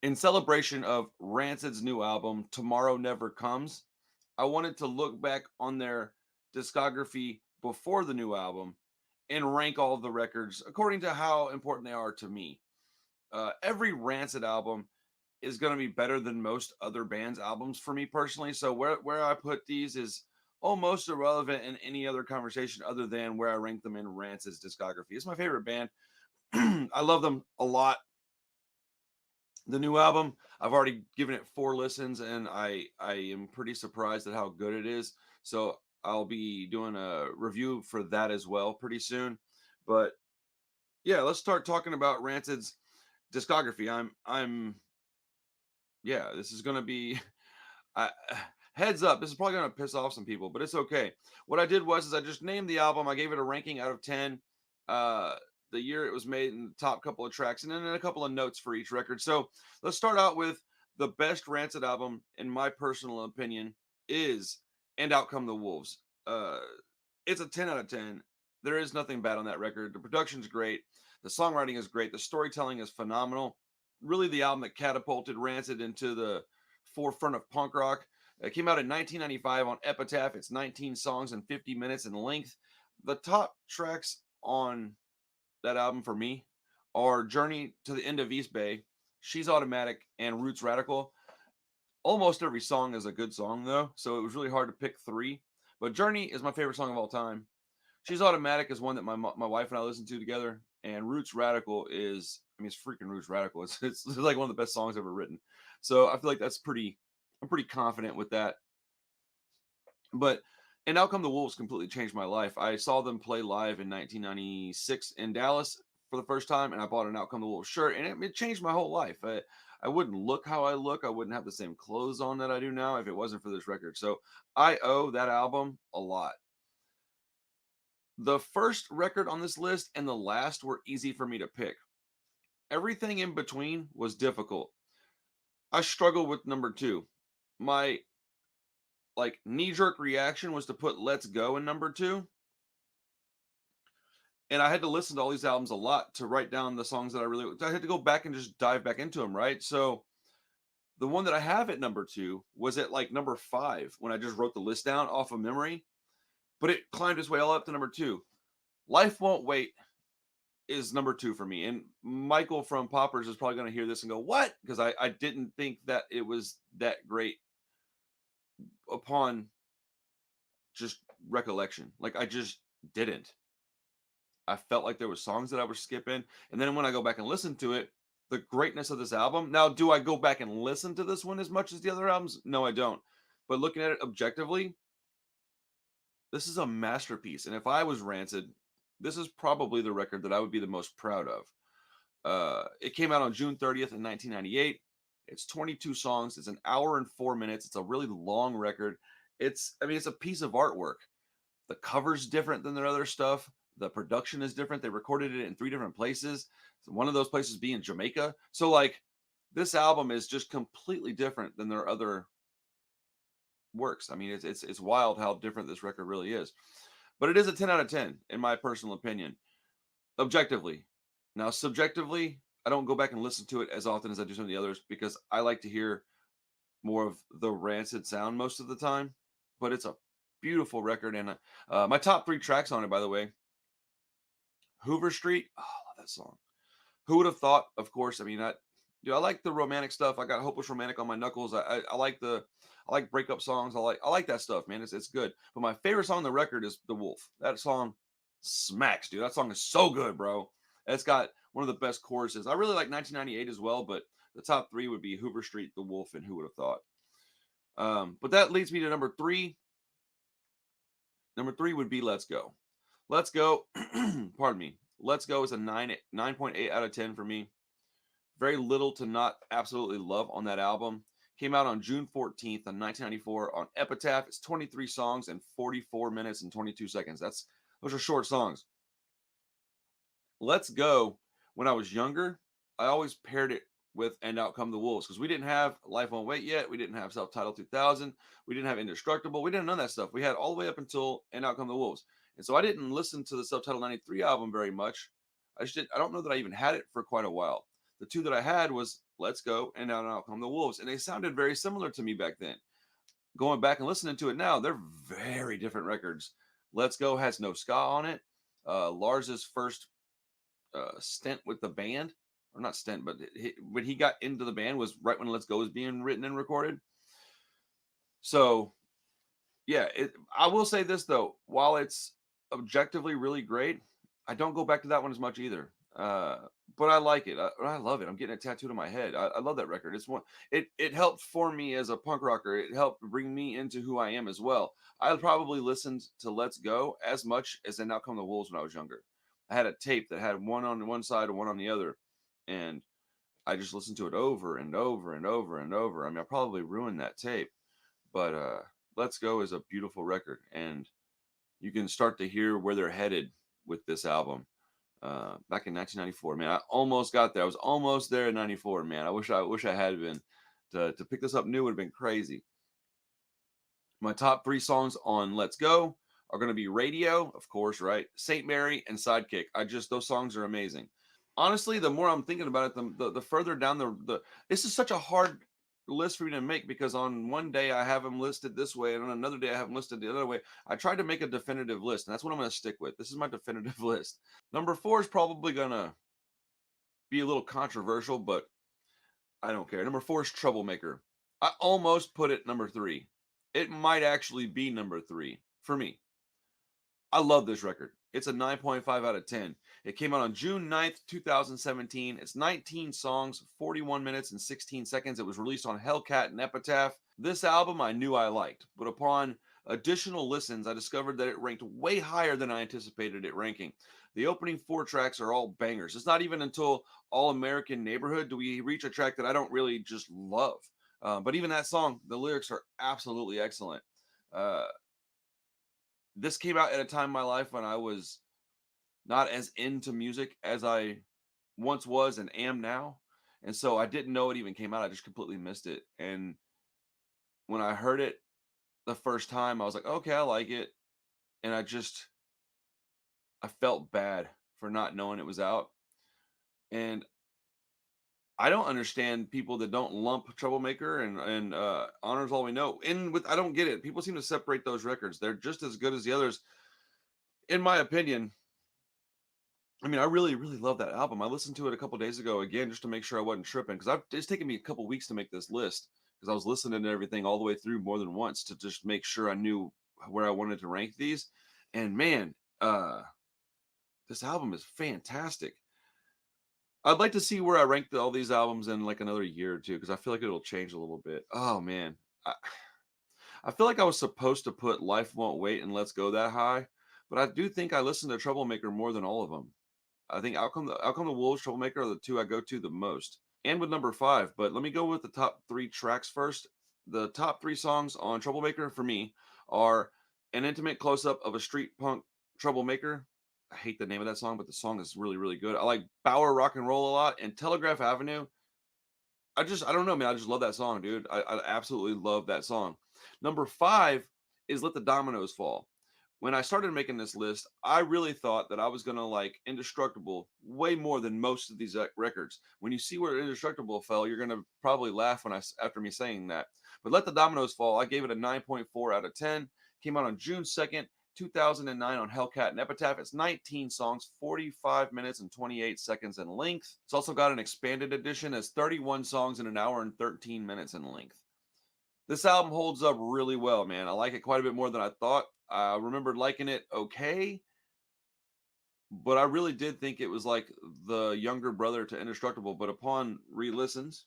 In celebration of Rancid's new album, Tomorrow Never Comes, I wanted to look back on their discography before the new album and rank all of the records according to how important they are to me. Every Rancid album is going to be better than most other bands' albums for me personally. So where I put these is almost irrelevant in any other conversation other than where I rank them in Rancid's discography. It's my favorite band. I love them a lot. The new album, I've already given it 4 listens, and I am pretty surprised at how good it is. So I'll be doing a review for that as well pretty soon. But yeah, let's start talking about Rancid's discography. I'm yeah, this is gonna be I, heads up. This is probably gonna piss off some people, but it's okay. What I did was is I just named the album. I gave it a ranking out of 10. Uh, the year it was made, and the top couple of tracks, and then a couple of notes for each record. So let's start out with the best Rancid album, in my personal opinion, is "And Out Come the Wolves." It's a 10 out of 10. There is nothing bad on that record. The production's great. The songwriting is great. The storytelling is phenomenal. Really, the album that catapulted Rancid into the forefront of punk rock. It came out in 1995 on Epitaph. It's 19 songs and 50 minutes in length. The top tracks on that album for me are Journey to the End of East Bay, She's Automatic, and Roots Radical. Almost every song is a good song, though, so it was really hard to pick three. But Journey is my favorite song of all time. She's Automatic is one that my wife and I listen to together, and Roots Radical is, I mean, it's freaking Roots Radical. It's like one of the best songs ever written. So I feel like I'm pretty confident with that. But and Out Come the Wolves completely changed my life. I saw them play live in 1996 in Dallas for the first time, and I bought an Out Come the Wolves shirt, and it changed my whole life. I wouldn't look how I look. I wouldn't have the same clothes on that I do now if it wasn't for this record. So I owe that album a lot. The first record on this list and the last were easy for me to pick. Everything in between was difficult. I struggled with number two. My like knee jerk reaction was to put Let's Go in number two. And I had to listen to all these albums a lot to write down the songs that I had to go back and just dive back into them, right? So the one that I have at number two was at like number five when I just wrote the list down off of memory, but it climbed its way all up to number two. Life Won't Wait is number two for me. And Michael from Poppers is probably going to hear this and go, "What?" Because I didn't think that it was that great upon just recollection. Like I just didn't. I felt like there was songs that I was skipping, and then when I go back and listen to it, the greatness of this album. Now, do I go back and listen to this one as much as the other albums? No, I don't. But looking at it objectively, this is a masterpiece. And if I was Rancid, this is probably the record that I would be the most proud of. It came out on June 30th in 1998. It's 22 songs. It's an hour and 4 minutes. It's a really long record. I mean, it's a piece of artwork. The cover's different than their other stuff. The production is different. They recorded it in three different places. One of those places being Jamaica. So, like, this album is just completely different than their other works. I mean, it's wild how different this record really is. But it is a 10 out of 10 in my personal opinion, objectively. Now, subjectively, I don't go back and listen to it as often as I do some of the others because I like to hear more of the Rancid sound most of the time. But it's a beautiful record, and my top three tracks on it, by the way, Hoover Street. Oh, I love that song. Who would have thought? Of course. I mean, I like the romantic stuff. I got Hopeless Romantic on my knuckles. I like I like breakup songs. I like that stuff, man. It's good. But my favorite song on the record is The Wolf. That song smacks, dude. That song is so good, bro. It's got one of the best choruses. I really like 1998 as well, but the top three would be Hoover Street, The Wolf, and Who Would Have Thought. But that leads me to number three. Number three would be Let's Go. Let's Go, pardon me. Let's Go is a 9.8 out of 10 for me. Very little to not absolutely love on that album. Came out on June 14th on 1994 on Epitaph. It's 23 songs and 44 minutes and 22 seconds. Those are short songs. Let's Go, when I was younger, I always paired it with And Out Come the Wolves because we didn't have Life Won't Wait yet. We didn't have Self-Titled 2000. We didn't have Indestructible. We didn't know that stuff. We had all the way up until And Out Come the Wolves. And so I didn't listen to the Self-Titled 93 album very much. I don't know that I even had it for quite a while. The two that I had was Let's Go and Now Come the Wolves, and they sounded very similar to me back then. Going back and listening to it now, they're very different records. Let's Go has no ska on it. Lars's first stint with the band, or not stint, but when he got into the band was right when Let's Go was being written and recorded. So yeah, I will say this though, while it's objectively really great, I don't go back to that one as much either. But I like it. I love it. I'm getting it tattooed on my head. I love that record. It's one. It helped form me as a punk rocker. It helped bring me into who I am as well. I probably listened to Let's Go as much as Now Come the Wolves when I was younger. I had a tape that had one on one side and one on the other, and I just listened to it over and over and over and over. I mean, I probably ruined that tape, but Let's Go is a beautiful record, and you can start to hear where they're headed with this album. Back in 1994, man, I almost got there. I was almost there in '94, man. I wish I had been. To pick this up new would have been crazy. My top 3 songs on Let's Go are going to be Radio, of course, right? Saint Mary and Sidekick. Those songs are amazing. Honestly, the more I'm thinking about it, the further down the this is such a hard list for me to make, because on one day I have them listed this way, and on another day I have them listed the other way. I tried to make a definitive list, and that's what I'm going to stick with. This is my definitive list. Number 4 is probably going to be a little controversial, but I don't care. Number 4 is Troublemaker. I almost put it number 3. It might actually be number 3 for me. I love this record. It's a 9.5 out of 10. It came out on June 9th, 2017. It's 19 songs, 41 minutes and 16 seconds. It was released on Hellcat and Epitaph. This album I knew I liked, but upon additional listens, I discovered that it ranked way higher than I anticipated it ranking. The opening 4 tracks are all bangers. It's not even until All American Neighborhood do we reach a track that I don't really just love. But even that song, the lyrics are absolutely excellent. This came out at a time in my life when I was not as into music as I once was and am now. And so I didn't know it even came out. I just completely missed it. And when I heard it the first time, I was like, okay, I like it. And I felt bad for not knowing it was out. And I don't understand people that don't lump Troublemaker and Honors All We Know in with. I don't get it. People seem to separate those records. They're just as good as the others, in my opinion. I mean, I really, really love that album. I listened to it a couple days ago again just to make sure I wasn't tripping, because it's taken me a couple weeks to make this list, because I was listening to everything all the way through more than once to just make sure I knew where I wanted to rank these. And man, this album is fantastic. I'd like to see where I rank all these albums in like another year or two, because I feel like it'll change a little bit. Oh man, I feel like I was supposed to put Life Won't Wait and Let's Go that high, but I do think I listened to Troublemaker more than all of them. I think Outcome the Wolves, Troublemaker are the 2 I go to the most. And with number 5, but let me go with the top 3 tracks first. The top 3 songs on Troublemaker for me are An Intimate Close-Up of a Street Punk Troublemaker. I hate the name of that song, but the song is really, really good. I like Bower Rock and Roll a lot, and Telegraph Avenue. I don't know, man. I just love that song, dude. I absolutely love that song. Number 5 is Let the Dominoes Fall. When I started making this list, I really thought that I was going to like Indestructible way more than most of these records. When you see where Indestructible fell, you're going to probably laugh after me saying that. But Let the Dominoes Fall, I gave it a 9.4 out of 10. Came out on June 2nd, 2009 on Hellcat and Epitaph. It's 19 songs, 45 minutes and 28 seconds in length. It's also got an expanded edition as 31 songs in an hour and 13 minutes in length. This album holds up really well, man. I like it quite a bit more than I thought. I remembered liking it okay, but I really did think it was like the younger brother to Indestructible. But upon re-listens,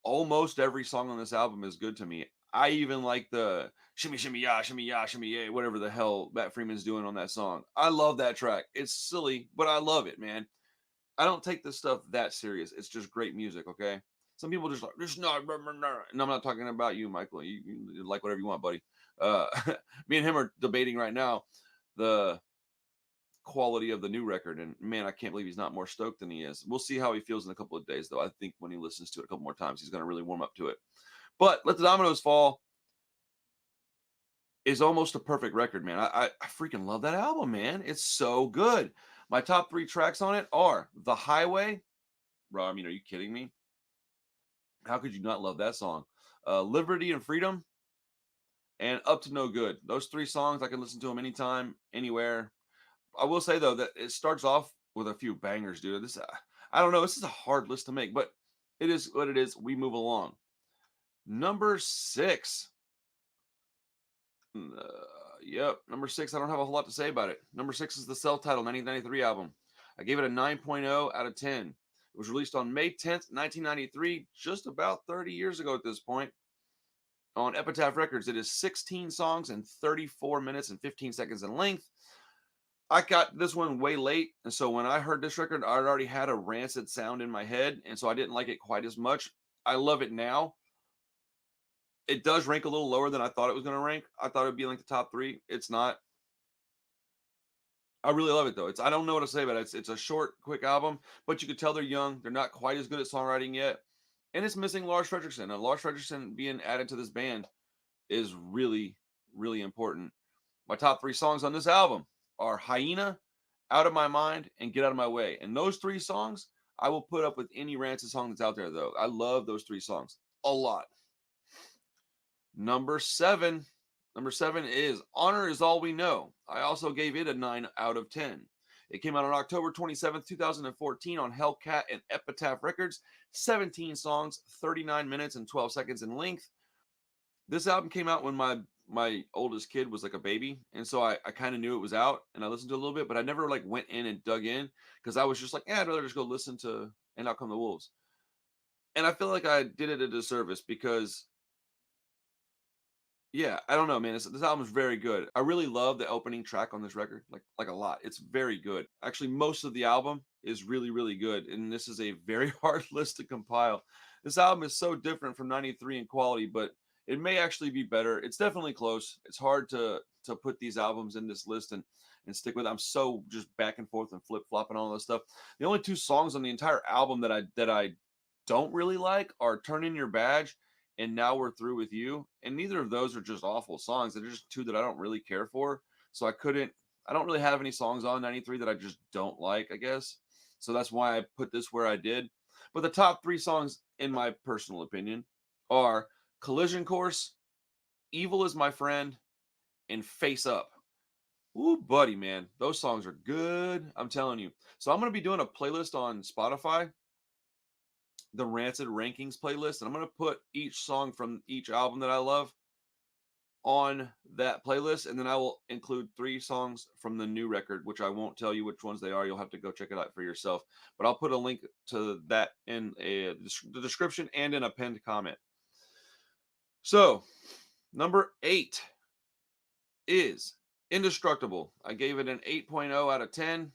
almost every song on this album is good to me. I even like the shimmy ya, shimmy yay, whatever the hell Matt Freeman's doing on that song. I love that track. It's silly, but I love it, man. I don't take this stuff that serious. It's just great music, okay? Some people just like, this not, and I'm not talking about you, Michael. You like whatever you want, buddy. Me and him are debating right now the quality of the new record, and man, I can't believe he's not more stoked than he is. We'll see how he feels in a couple of days, though. I think when he listens to it a couple more times, he's going to really warm up to it. But Let the Dominoes Fall is almost a perfect record, man. I freaking love that album, man. It's so good. My top 3 tracks on it are The Highway, bro. I mean, are you kidding me? How could you not love that song? Liberty and Freedom and Up to No Good. Those three songs, I can listen to them anytime, anywhere. I will say though that it starts off with a few bangers, dude. I don't know. This is a hard list to make, but it is what it is. We move along. Number six. Yep, number six. I don't have a whole lot to say about it. Number six is the self-titled 1993 album. I gave it a 9.0 out of 10. It was released on May 10th, 1993, just about 30 years ago at this point. On Epitaph Records, it is 16 songs and 34 minutes and 15 seconds in length. I got this one way late, and so when I heard this record, I already had a Rancid sound in my head, and so I didn't like it quite as much. I love it now. It does rank a little lower than I thought it was going to rank. I thought it would be like the top three. It's not. I really love it though. I don't know what to say about it. It's a short, quick album, but you could tell they're young. They're not quite as good at songwriting yet, and it's missing Lars Fredriksson. And Lars Fredriksson being added to this band is really, really important. My top three songs on this album are Hyena, Out of My Mind, and Get Out of My Way. And those three songs, I will put up with any Rancid song that's out there, though. I love those three songs a lot. Number seven. Number seven is Honor Is All We Know. I also gave it a 9 out of 10. It came out on October 27th, 2014 on Hellcat and Epitaph Records. 17 songs, 39 minutes and 12 seconds in length. This album came out when my oldest kid was like a baby, and so I kind of knew it was out, and I listened to it a little bit, but I never like went in and dug in because I was just like, I'd rather just go listen to And Out Come the Wolves. And I feel like I did it a disservice because, yeah, I don't know, man. This album is very good. I really love the opening track on this record, like a lot. It's very good. Actually, most of the album is really, really good, and this is a very hard list to compile. This album is so different from '93 in quality, but it may actually be better. It's definitely close. It's hard to put these albums in this list and stick with it. I'm so just back and forth and flip flopping all this stuff. The only two songs on the entire album that I don't really like are "Turn In Your Badge" and "Now We're Through With You," and neither of those are just awful songs. They're just two that I don't really care for. So I don't really have any songs on '93 that I just don't like, I guess. So that's why I put this where I did. But the top three songs, in my personal opinion, are Collision Course, Evil Is My Friend, and Face Up. Ooh, buddy, man. Those songs are good. I'm telling you. So I'm going to be doing a playlist on Spotify, the Rancid Rankings playlist, and I'm going to put each song from each album that I love on that playlist, and then I will include three songs from the new record, which I won't tell you which ones they are. You'll have to go check it out for yourself. But I'll put a link to that in the description and in a pinned comment. So, number 8 is Indestructible. I gave it an 8.0 out of 10.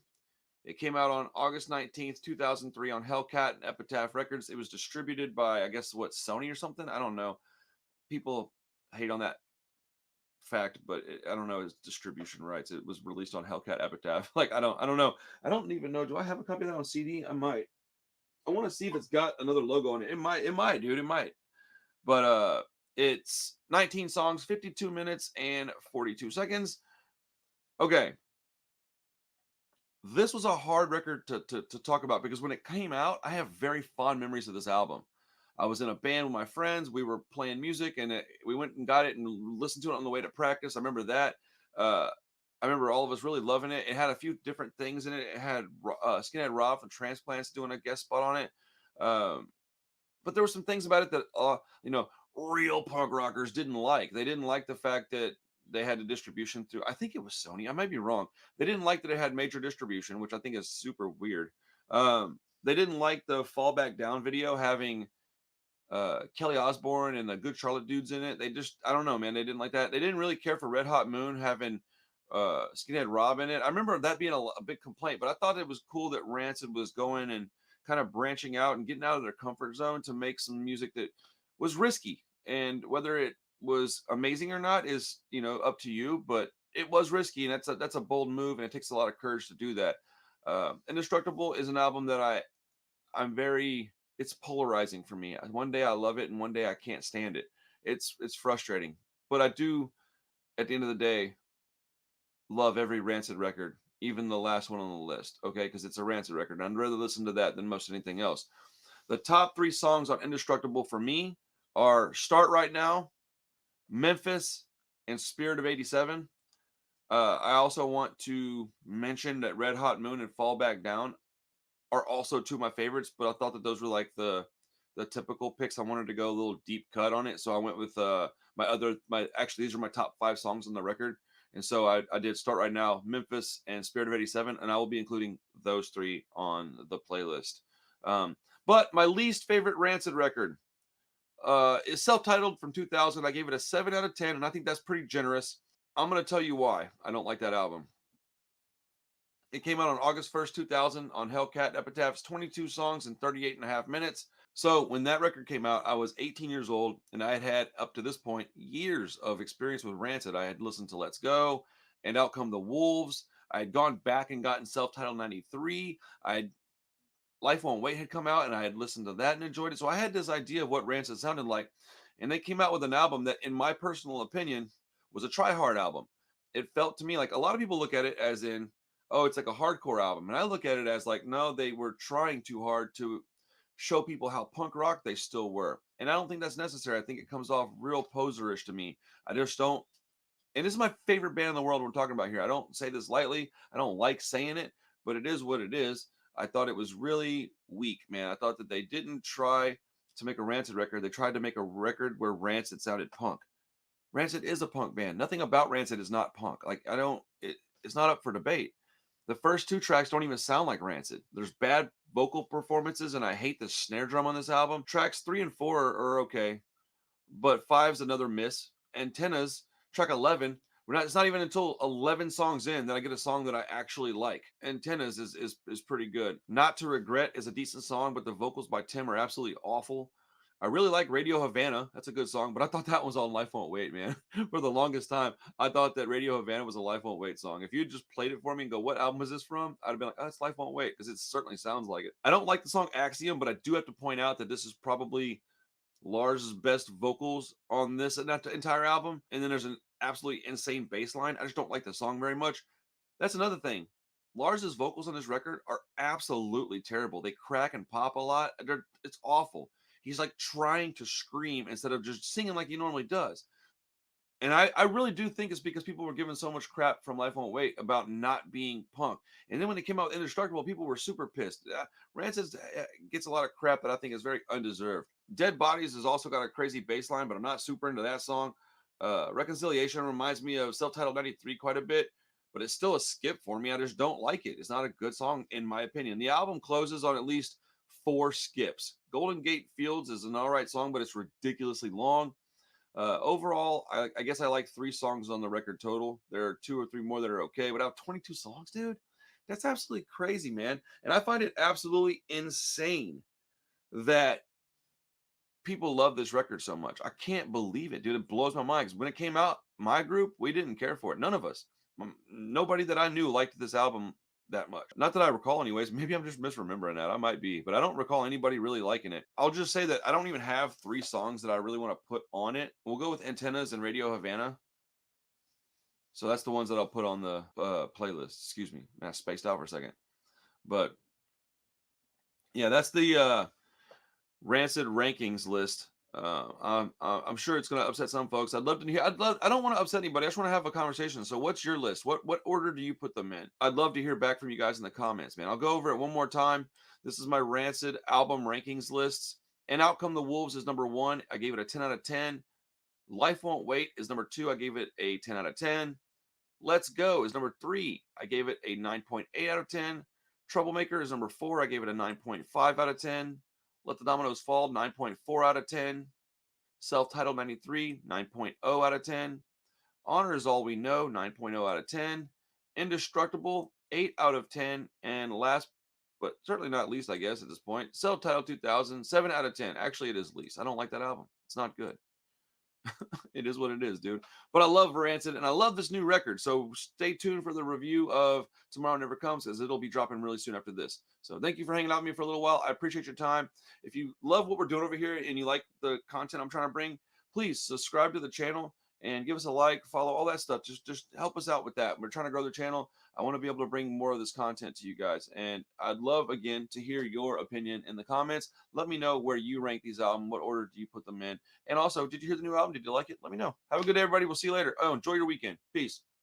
It came out on August 19th, 2003 on Hellcat and Epitaph Records. It was distributed by, I guess, Sony or something? I don't know. People hate on that fact, but I don't know his distribution rights. It was released on Hellcat Epitaph. Like, I don't know. I don't even know. Do I have a copy of that on CD? I might. I want to see if it's got another logo on it. It might, dude. It might. But it's 19 songs, 52 minutes, and 42 seconds. Okay. This was a hard record to talk about because when it came out, I have very fond memories of this album. I was in a band with my friends. We were playing music, and we went and got it and listened to it on the way to practice. I remember that. I remember all of us really loving it. It had a few different things in it. It had Skinhead Rob from Transplants doing a guest spot on it. But there were some things about it that, real punk rockers didn't like. They didn't like the fact that they had the distribution through, I think it was Sony. I might be wrong. They didn't like that it had major distribution, which I think is super weird. They didn't like the Fall Back Down video having Kelly Osbourne and the Good Charlotte dudes in it. I don't know, man. They didn't like that. They didn't really care for Red Hot Moon having Skinhead Rob in it. I remember that being a big complaint, but I thought it was cool that Rancid was going and kind of branching out and getting out of their comfort zone to make some music that was risky. And whether it was amazing or not is, up to you, but it was risky, and that's a bold move, and it takes a lot of courage to do that. Indestructible is an album that it's polarizing for me. One day I love it and one day I can't stand it. It's frustrating, but I do, at the end of the day, love every Rancid record, even the last one on the list. Okay, because it's a Rancid record, and I'd rather listen to that than most anything else. The top 3 songs on Indestructible for me are Start Right Now, Memphis, and Spirit of '87. I also want to mention that Red Hot Moon and Fall Back Down are also two of my favorites, but I thought that those were like the typical picks. I wanted to go a little deep cut on it, so I went with my actually these are my top 5 songs on the record, and so I did Start Right Now, Memphis, and Spirit of '87, and I will be including those 3 on the playlist. But my least favorite Rancid record is self-titled from 2000. I gave it a 7 out of 10, and I think that's pretty generous. I'm going to tell you why I don't like that album. It came out on August 1st, 2000 on Hellcat Epitaph's 22 songs and 38 and a half minutes. So when that record came out, I was 18 years old, and I had had, up to this point, years of experience with Rancid. I had listened to Let's Go and Out Come the Wolves. I had gone back and gotten self-titled 93. Life Won't Wait had come out, and I had listened to that and enjoyed it. So I had this idea of what Rancid sounded like. And they came out with an album that, in my personal opinion, was a try-hard album. It felt to me like a lot of people look at it as in, oh, it's like a hardcore album. And I look at it as like, no, they were trying too hard to show people how punk rock they still were. And I don't think that's necessary. I think it comes off real poserish to me. I just don't. And this is my favorite band in the world we're talking about here. I don't say this lightly. I don't like saying it, but it is what it is. I thought it was really weak, man. I thought that they didn't try to make a Rancid record. They tried to make a record where Rancid sounded punk. Rancid is a punk band. Nothing about Rancid is not punk. Like, it's not up for debate. The first 2 tracks don't even sound like Rancid. There's bad vocal performances, and I hate the snare drum on this album. Tracks 3 and 4 are okay, but 5's another miss. Antennas, track 11, it's not even until 11 songs in that I get a song that I actually like. Antennas is pretty good. Not to Regret is a decent song, but the vocals by Tim are absolutely awful. I really like Radio Havana. That's a good song, but I thought that was on Life Won't Wait, man. For the longest time, I thought that Radio Havana was a Life Won't Wait song. If you just played it for me and go, what album is this from? I'd have been like, oh, it's Life Won't Wait, because it certainly sounds like it. I don't like the song Axiom, but I do have to point out that this is probably Lars's best vocals on this and that entire album. And then there's an absolutely insane bass line. I just don't like the song very much. That's another thing. Lars's vocals on this record are absolutely terrible. They crack and pop a lot. It's awful. He's like trying to scream instead of just singing like he normally does. And I really do think it's because people were giving so much crap from Life Won't Wait about not being punk. And then when they came out with Indestructible, people were super pissed. Rancid gets a lot of crap that I think is very undeserved. Dead Bodies has also got a crazy bass line, but I'm not super into that song. Reconciliation reminds me of Self-Titled 93 quite a bit, but it's still a skip for me. I just don't like it. It's not a good song, in my opinion. The album closes on at least 4 skips. Golden Gate Fields is an all right song, but it's ridiculously long. Overall, I guess I like 3 songs on the record total. There are 2 or 3 more that are okay, but out of 22 songs, dude, that's absolutely crazy, man. And I find it absolutely insane that people love this record so much. I can't believe it, dude. It blows my mind. 'Cause when it came out, my group, we didn't care for it. None of us. Nobody that I knew liked this album that much. Not that I recall, anyways. Maybe I'm just misremembering that. I might be, but I don't recall anybody really liking it. I'll just say that I don't even have 3 songs that I really want to put on it. We'll go with Antennas and Radio Havana. So that's the ones that I'll put on the playlist. Excuse me, I spaced out for a second. But yeah, that's the Rancid rankings list. I'm sure it's going to upset some folks. I'd love to hear. I don't want to upset anybody. I just want to have a conversation. So, what's your list? What order do you put them in? I'd love to hear back from you guys in the comments, man. I'll go over it one more time. This is my Rancid album rankings lists. And Out Come the Wolves is number 1. I gave it a 10 out of 10. Life Won't Wait is number 2. I gave it a 10 out of 10. Let's Go is number 3. I gave it a 9.8 out of 10. Troublemaker is number 4. I gave it a 9.5 out of 10. Let the Dominoes Fall, 9.4 out of 10. Self-Titled 93, 9.0 out of 10. Honor Is All We Know, 9.0 out of 10. Indestructible, 8 out of 10. And last, but certainly not least, I guess, at this point, Self-Titled 2000, 7 out of 10. Actually, it is least. I don't like that album. It's not good. It is what it is, dude. But I love Rancid, and I love this new record. So stay tuned for the review of Tomorrow Never Comes, because it'll be dropping really soon after this. So thank you for hanging out with me for a little while. I appreciate your time. If you love what we're doing over here and you like the content I'm trying to bring, please subscribe to the channel and give us a like, follow, all that stuff. Just help us out with that. We're trying to grow the channel. I want to be able to bring more of this content to you guys, and I'd love again to hear your opinion in the comments. Let me know where you rank these albums. What order do you put them in? And also, did you hear the new album? Did you like it? Let me know. Have a good day, everybody. We'll see you later. Oh, enjoy your weekend. Peace.